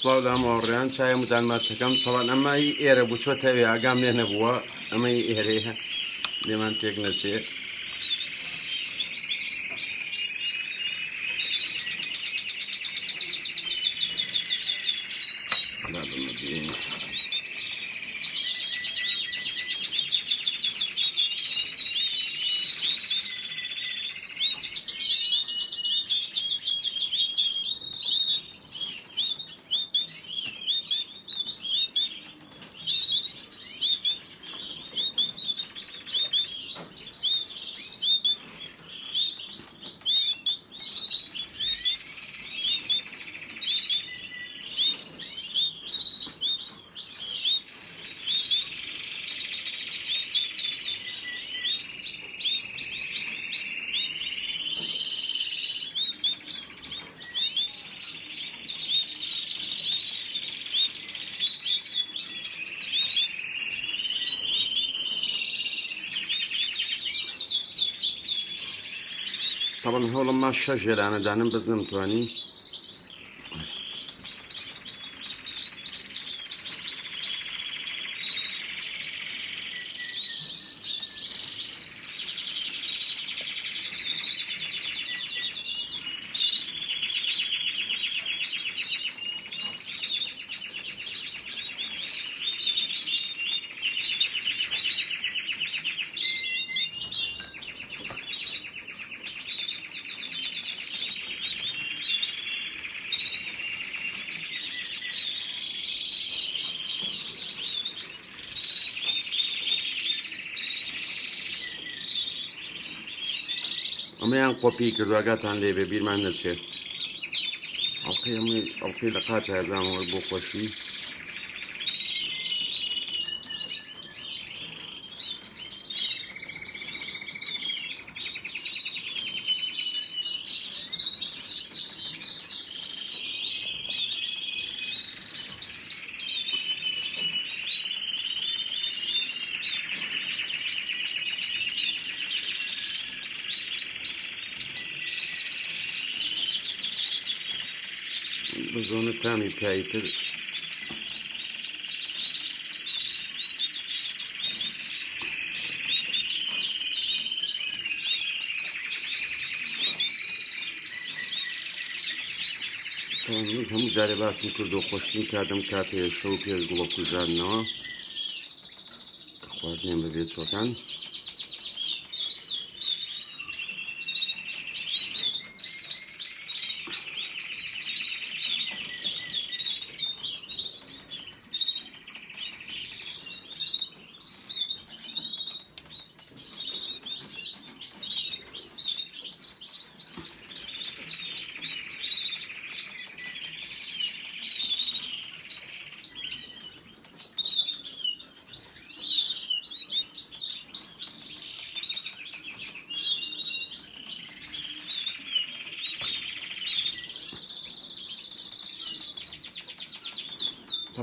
سڵاو لە هەمووڕێیان چای مدان ماچەکەم تەوان ئەمای ئێرە بوو چۆتەوێ ئاگام لێ نەبووە ئەمەی ئێرەیە لێمان تێک نەچێ طبعا هەوڵم ما شەش ژێرانەدانم بەس نەمتوانی ئەمەیان قۆپی کردواگاتان لێبێ بیرمان نەچێت ئەڵقەی لە قاچ هەزانەوە بۆ خۆشی بە زۆنە تامی پایتر هەموو جارێ باسم کرد و خۆشترین کاتم کاتەیە شەو پێش گوڵە کوژاردنەوە کە خواردنێن بە بێچۆکان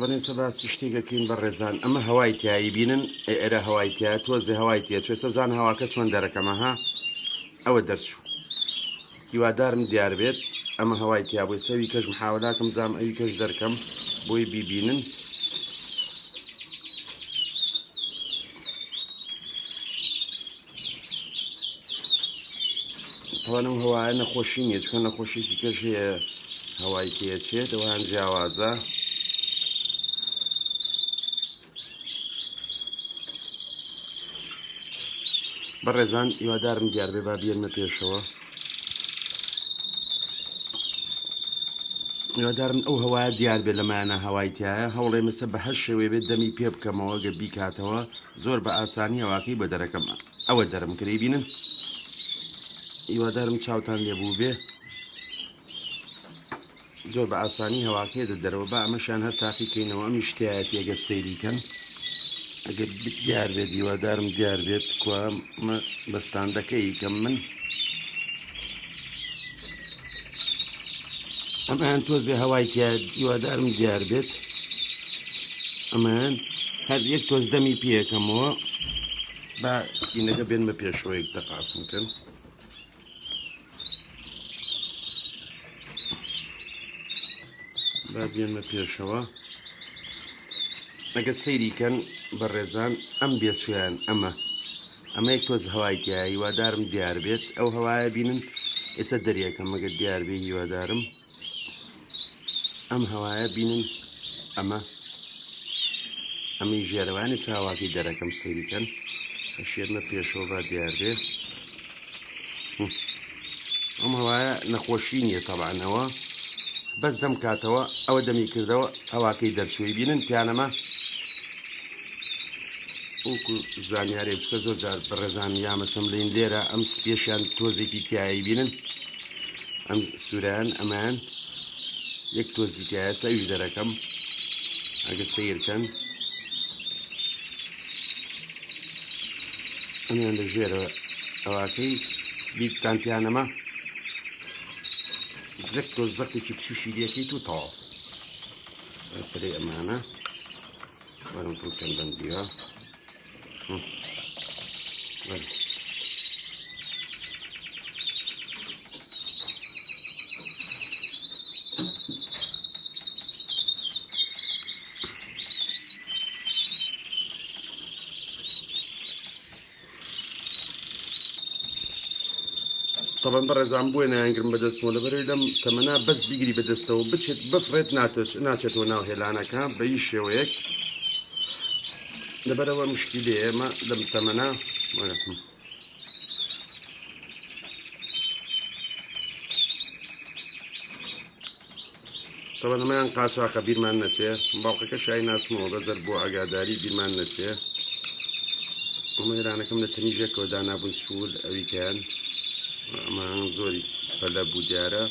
طبعا ئێستا باسی شتێکەکەین بە ڕێزان ئەمە هەوای تیایی بینن ئێرە هەوای تایە تۆزێ هەوای تیە چێ سەزان هەواکە چۆن دەرەکەمە ها ئەوە دەرچوو هیوادارم دیار بێت ئەمە هەوای تیا بۆی سەوی کەش محاولاکەم زام ئەوی کەش دەرکەم بۆی بیبینن تەوانم هەوایە نەخۆشی نییە چکە نەخۆشیێکی کەش هەیە هەوای تێ چێت ئەوان جیاوازە بەڕێزان هیوادارم دیار بێ با بێنمە پێشەوە هیوادارم ئەو هەوایە دیار بێت لەمایانە هەوای تایە هەوڵێ مەسە بە هەر شێوێ بێت دەمی پێ بکەمەوە گە بیکاتەوە زۆر بە ئاسانی هەواکەی بە دەرەکەم ئەوە دەرم کردی بینن هیوادارم چاوتان لێبوو بێ زۆر بە ئاسانی هەواکەی دەرەوە بە ئەمەشان هەر تاقیکەینەوە ئەمی شتایەت ئێگە سەیریکەن ئەگەر دیار بێت هیوادارم دیار بێت کوامە بەستاندەکەی کەم من ئەمان تۆزێ هەوای تیا هیوادارم دیار بێت ئەمان هەر یەک تۆز دەمی پێەکەمەوە با ئینەکە بێن بە پێشەوەیەک دەقافمکەن با بێنمە پێشەوە ئەگە سەیریکەن بەڕێزان ئەم بێچویان ئەمە یەک تۆز هەوایتیایە هیوادارم دیار بێت ئەو هەوایە بینن ئێستا دەریەکەم مەگە دیار بێ هیوادارم ئەم هەوایە بینن ئەمەی ژێرەوانی ساواکی دەرەکەم سەیریکەن شێرمە پێشەوە با دیار بێ ئەم هەوایە نەخۆشی نییە تەبعانەوە بەس دەم کاتەوە ئەوە دەمی کردەوە هەواکەی دەرچووی بینن پیانەمە وەکو زانیارێ بکە زۆر جار بەڕێزان یامەسەم لێن لێرە ئەم سپێشیان تۆزێکی تیایی بینن ئەم سوورەیان ئەمان یەک تۆزی تایە سەویش دەرەکەم ئەگە سیرکەن ئەمیان لە ژێرە ئەواکەی بیتان پیانەمە زەک تۆ زەقێکی بچوشی لەکەیت و تەواو سەرەی ئەمانە وەرم پڵکەن بەندیوە طبعا بەڕێزان بۆی نایانگرم بەدەستەوە لەبەرەوەی لەم تەمەنا بەس بیگری بەدەستەوە بچێت بفرێت ناچێتەوە ناو هێلانەکە بە هیچ شێوەیەک لەبەرەوە مشکیلەیە ئێمە لەم تەمەنا طبعا ئەمەیان قاچاقە بیرمان نەچێ باوقەکە شای ناسمەوە بەزەر بۆ ئاگاداری بیرمان نەچێ ئەمە هێلانەکەم لە تەنیژێکەوە دانابوون سوول ئەویکیان ئەمە زۆری پەلە بوو دیارە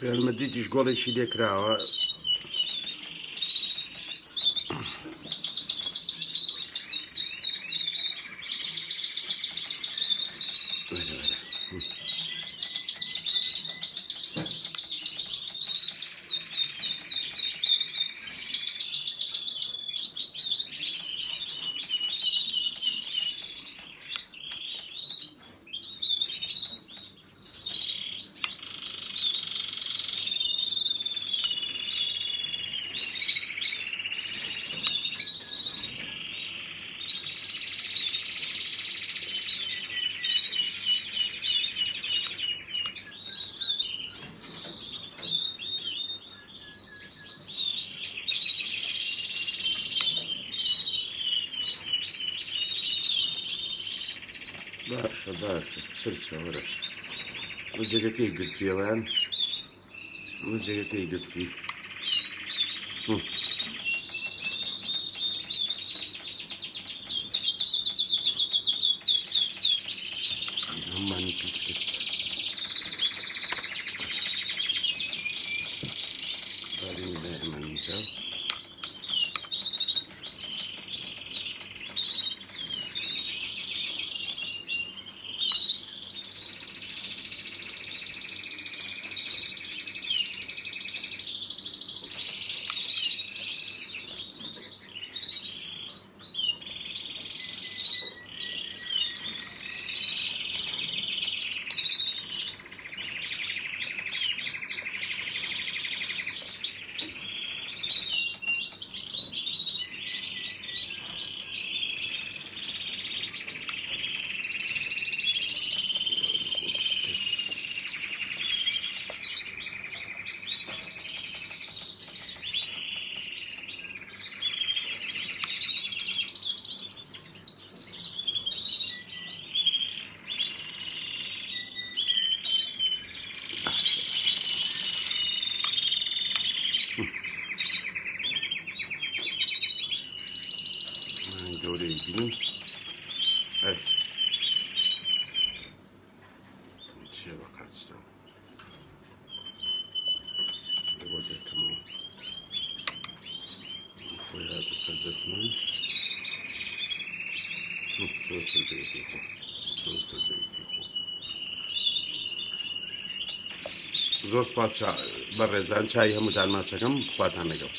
یارمەدیدیش گۆڵێکی لێکراوە باشە چرچەوەرە ئەو جێگەکەی گرتوویەوەیان ئەمە جێگەکەی گرتی هەمانی پیس کرد بارینی لای ئەمان اینجا ببینیم چه وقت شدم بوده تمام فوق دست من زۆر سەرجەوێتی خۆ زۆر سەرجەوێتی خۆ زۆر سپاس بەڕێزان چای هەمووتان ماچەکەم خواتان لەگەڵ